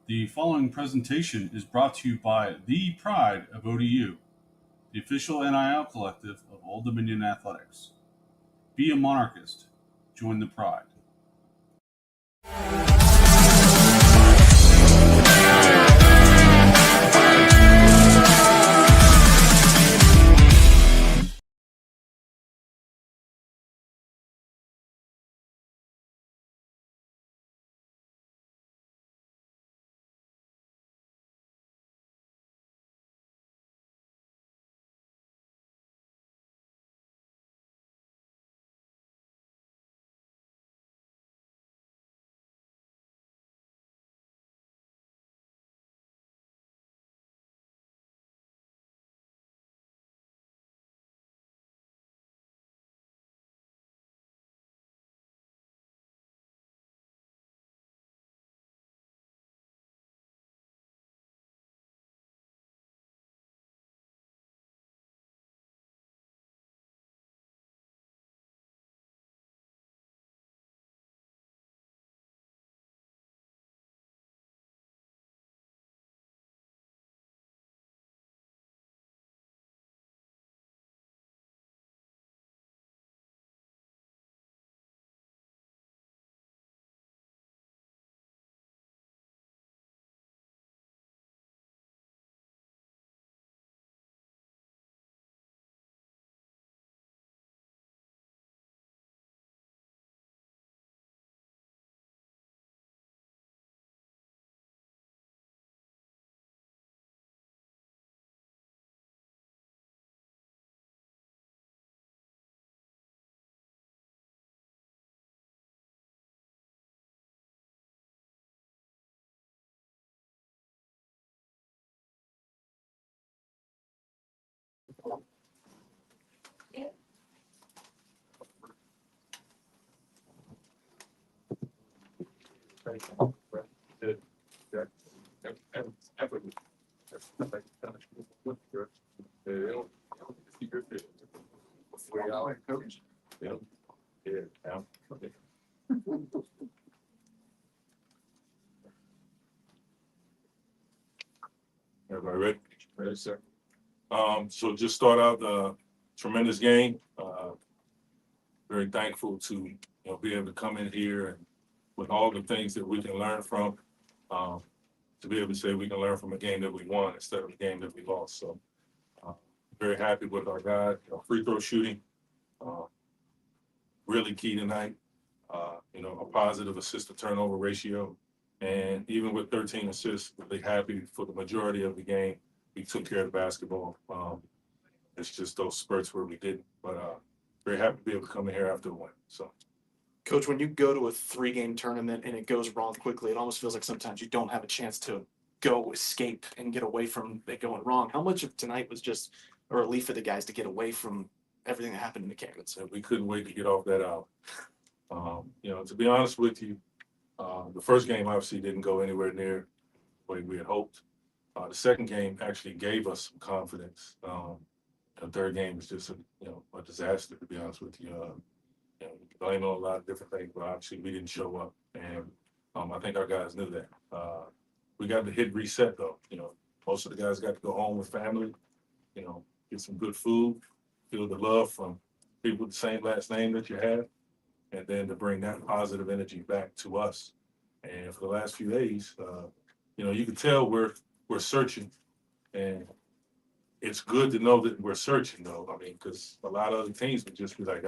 The following presentation is brought to you by the Pride of ODU, the official NIL collective of Old Dominion Athletics. Be a monarchist. Join the Pride. Everybody ready? Ready, sir. So just start out the tremendous game. Very thankful to be able to come in here and with all the things that we can learn from, um, to be able to say we can learn from a game that we won instead of a game that we lost. So very happy with our guys. Free throw shooting, uh, really key tonight. A positive assist to turnover ratio. And even with 13 assists, really happy for the majority of the game. We took care of the basketball. It's just those spurts where we didn't. But very happy to be able to come in here after the win. So, Coach, when you go to a 3-game tournament and it goes wrong quickly, it almost feels like sometimes you don't have a chance to go escape and get away from it going wrong. How much of tonight was just a relief for the guys to get away from everything that happened in the game? so we couldn't wait to get off that out. To be honest with you, the first game obviously didn't go anywhere near the way we had hoped. The second game actually gave us some confidence. The third game was just a disaster, to be honest with you. You can blame it on a lot of different things, but obviously we didn't show up, and I think our guys knew that. We got to hit reset though. Most of the guys got to go home with family. Get some good food, feel the love from people with the same last name that you have, and then to bring that positive energy back to us. And for the last few days, you can tell we're searching, and it's good to know that we're searching, though. I mean, because a lot of other teams would just be like,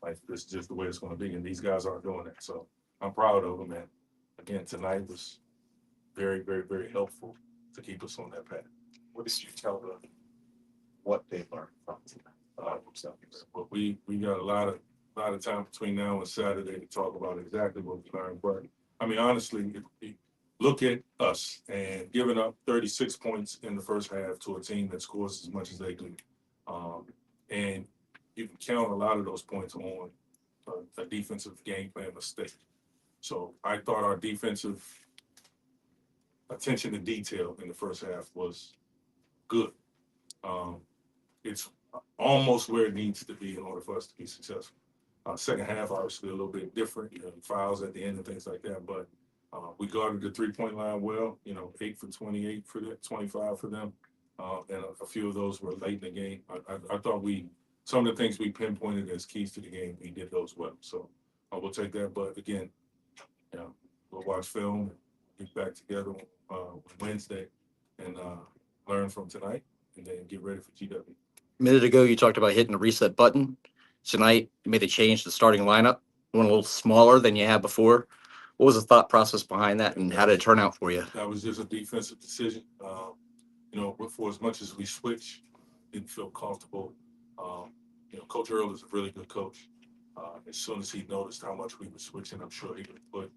like this is just the way it's going to be, and these guys aren't doing that. So I'm proud of them, and again, tonight was very, very, very helpful to keep us on that path. What did you tell them what they learned from themselves? But we got a lot of time between now and Saturday to talk about exactly what we learned. But I mean, honestly, look at us and giving up 36 points in the first half to a team that scores as much as they do, and you can count a lot of those points on a defensive game plan mistake. So I thought our defensive attention to detail in the first half was good. It's almost where it needs to be in order for us to be successful. Second half, obviously, a little bit different, fouls at the end and things like that. But We guarded the 3-point line well, 8 for 28 for that, 25 for them. And a few of those were late in the game. I thought some of the things we pinpointed as keys to the game, we did those well. So we'll take that. But again, we'll watch film, get back together Wednesday and learn from tonight and then get ready for GW. A minute ago, you talked about hitting the reset button. Tonight, you made a change to the starting lineup. You went a little smaller than you had before. What was the thought process behind that, and how did it turn out for you? That was just a defensive decision. For as much as we switch, didn't feel comfortable. Coach Earl is a really good coach. As soon as he noticed how much we were switching, I'm sure he would put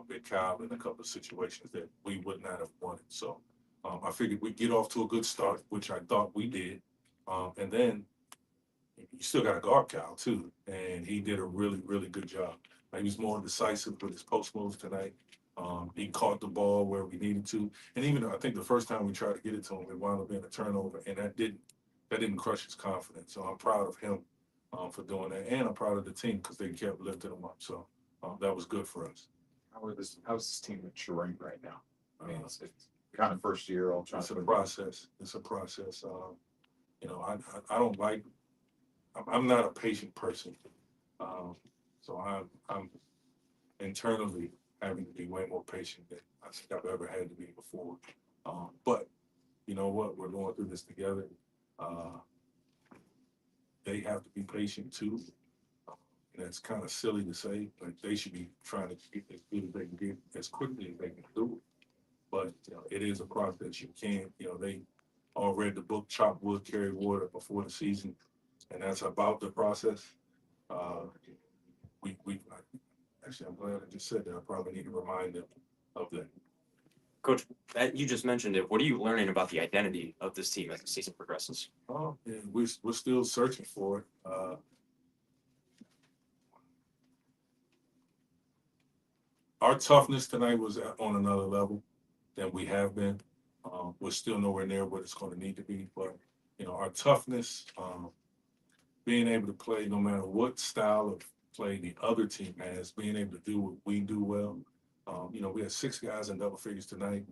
Big Kyle in a couple of situations that we would not have wanted. So I figured we'd get off to a good start, which I thought we did. And then you still got to guard Kyle too, and he did a really, really good job. He was more decisive with his post moves tonight. He caught the ball where we needed to, and even I think the first time we tried to get it to him, it wound up being a turnover, and that didn't crush his confidence. So I'm proud of him for doing that, and I'm proud of the team because they kept lifting him up. So that was good for us. How's this team maturing right now? I mean, it's kind of first year. All trying It's a to process. It's a process. I don't like. I'm not a patient person, so I'm internally having to be way more patient than I think I've ever had to be before. But you know what? We're going through this together. They have to be patient too. And that's kind of silly to say, but they should be trying to get as good as they can get as quickly as they can do it. But it is a process. You can't. They all read the book "Chop Wood, Carry Water" before the season, and that's about the process. Actually, I'm glad I just said that. I probably need to remind them of that. Coach, you just mentioned it. What are you learning about the identity of this team as the season progresses? And we're still searching for it. Our toughness tonight was on another level than we have been. We're still nowhere near what it's going to need to be, but our toughness, being able to play no matter what style of play the other team has, being able to do what we do well. We had 6 guys in double figures tonight.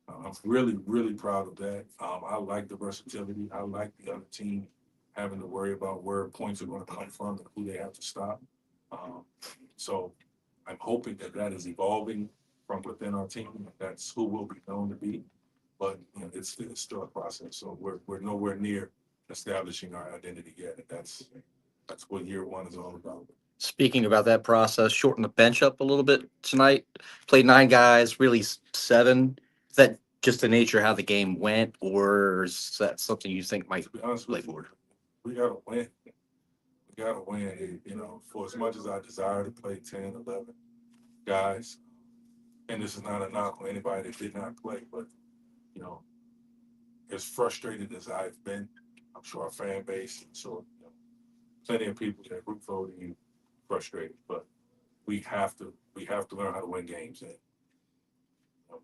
I'm really, really proud of that. I like the versatility. I like the other team having to worry about where points are going to come from and who they have to stop. So I'm hoping that is evolving from within our team. That's who we'll be known to be. But it's still a process. So we're nowhere near establishing our identity yet. And that's what year one is all about. Speaking about that process, shorten the bench up a little bit tonight. Played 9 guys, really 7. Is that just the nature of how the game went, or is that something you think might To be honest play with you, forward? we gotta win. We gotta win. For as much as I desire to play 10, 11 guys, and this is not a knock on anybody that did not play, but as frustrated as I've been, I'm sure our fan base, so plenty of people that root for ODU frustrated, but we have to learn how to win games. And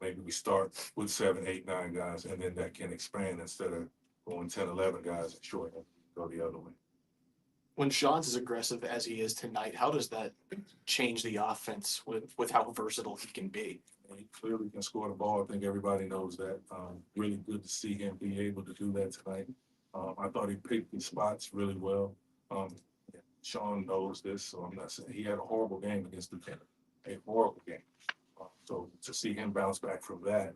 maybe we start with 7, 8, 9 guys, and then that can expand instead of going 10, 11 guys and shorten go the other way. When Sean's as aggressive as he is tonight, how does that change the offense with how versatile he can be? He clearly can score the ball. I think everybody knows that. Really good to see him be able to do that tonight. I thought he picked his spots really well. Sean knows this, so I'm not saying he had a horrible game against Duquesne. A horrible game. So to see him bounce back from that,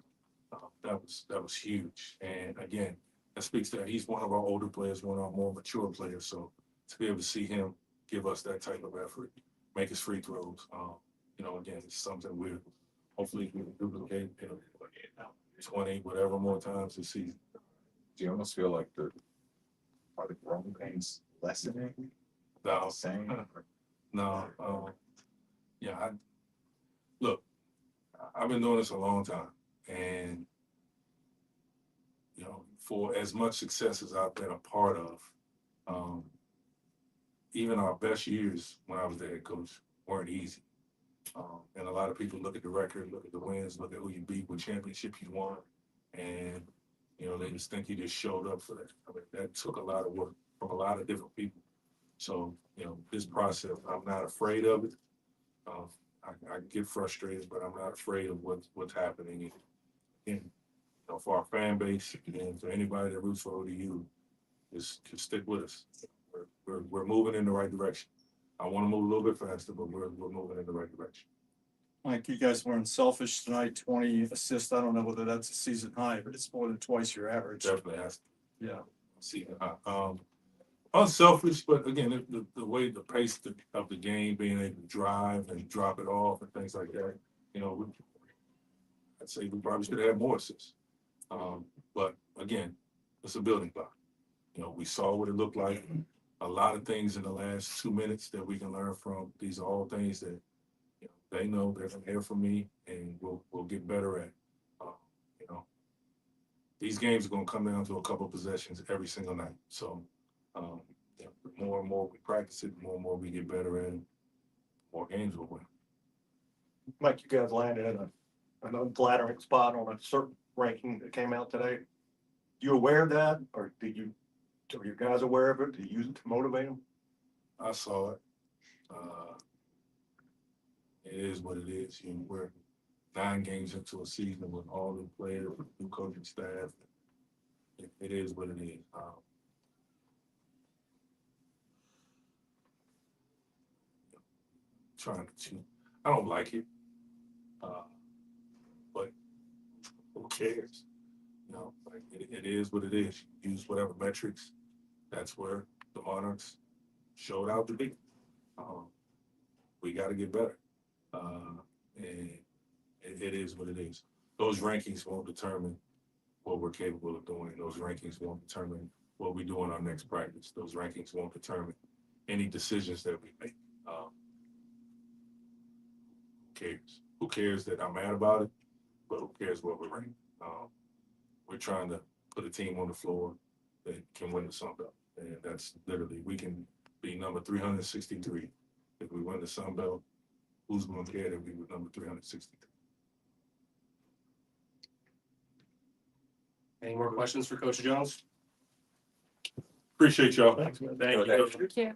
that was huge. And again, that speaks to he's one of our older players, one of our more mature players. So to be able to see him give us that type of effort, make his free throws, again, it's something we're hopefully we can duplicate 20, whatever more times this season. do you almost feel like are the growing pains lessening? No, Same? no. Look, I've been doing this a long time, and for as much success as I've been a part of, even our best years when I was the head coach weren't easy. And a lot of people look at the record, look at the wins, look at who you beat, what championship you won, and they just think you just showed up for that. I mean, that took a lot of work from a lot of different people. So this process, I'm not afraid of it. I get frustrated, but I'm not afraid of what's happening. And, you know, for our fan base and for anybody that roots for ODU, just stick with us. We're moving in the right direction. I want to move a little bit faster, but we're moving in the right direction. Mike, you guys weren't selfish tonight, 20 assists. I don't know whether that's a season high, but it's more than twice your average. Definitely has to Yeah. see. Unselfish, but again, the way the pace of the game, being able to drive and drop it off and things like that, you know, I'd say we probably should have had more assists. But again, it's a building block. You know, we saw what it looked like. A lot of things in the last 2 minutes that we can learn from. These are all things that, you know, they know they're gonna hear from me, and we'll get better at. You know, these games are gonna come down to a couple of possessions every single night. So, you know, the more and more we practice it, the more and more we get better at it, more games we'll win. Mike, you guys landed in an unflattering spot on a certain ranking that came out today. You aware of that, or are you guys aware of it? Do you use it to motivate them? I saw it. It is what it is. You know, we're 9 games into a season with all new players, new coaching staff. It is what it is. Trying to, I don't like it, but who cares? You know, like it is what it is. Use whatever metrics. That's where the Monarchs showed out to be. We got to get better, and it is what it is. Those rankings won't determine what we're capable of doing. Those rankings won't determine what we do in our next practice. Those rankings won't determine any decisions that we make. Who cares? Who cares that I'm mad about it? But who cares what we're ranked? We're trying to put a team on the floor that can win the Sun Belt. And that's literally, we can be number 363. If we win the Sun Belt, who's going to care that we were number 363? Any more questions for Coach Jones? Appreciate y'all. Thanks, man. Thank you.